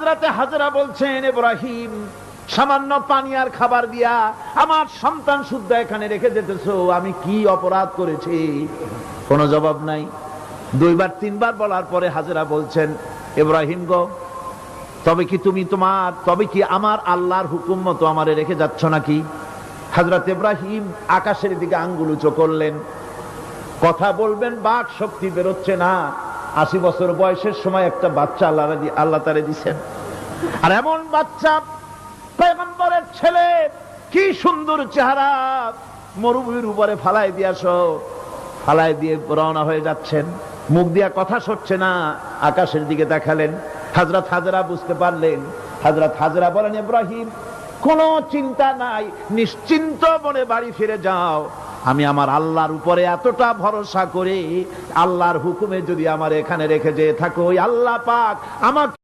হযরতে হাজরা বলছেন, ইব্রাহিম সামান্য পানি আর খাবার দিয়া আমার সন্তান শুদ্ধ এখানে রেখে যেতেছো, আমি কি অপরাধ করেছি? কোনো জবাব নাই। দুইবার তিনবার বলার পরে হাজরা বলছেন, ইব্রাহিম গো, তবে কি আমার আল্লাহর হুকুম মতো আমারে রেখে যাচ্ছ নাকি? হযরত ইব্রাহিম আকাশের দিকে আঙ্গুল উঁচু করলেন। কথা বলবেন, বাক শক্তি বেরোচ্ছে না। 80 বছর বয়সের সময় একটা বাচ্চা আল্লাহ তারে দিচ্ছেন। আর এমন বাচ্চা, পয়গম্বরের ছেলে, কি সুন্দর চেহারা, মরুভূমির উপরে ফালাই দিয়ে রওনা হয়ে যাচ্ছেন। মুখ দিয়া কথা সরছে না, আকাশের দিকে দেখালেন। হযরত হাজরা বুঝতে পারলেন। হযরত হাজরা বলেন, ইব্রাহিম কোনো চিন্তা নাই, নিশ্চিন্ত মনে বাড়ি ফিরে যাও। আমি আমার আল্লাহর উপরে এতটা ভরসা করে, আল্লাহর হুকুমে যদি আমার এখানে রেখে যেয়ে থাকো, ওই আল্লাহ পাক আমাকে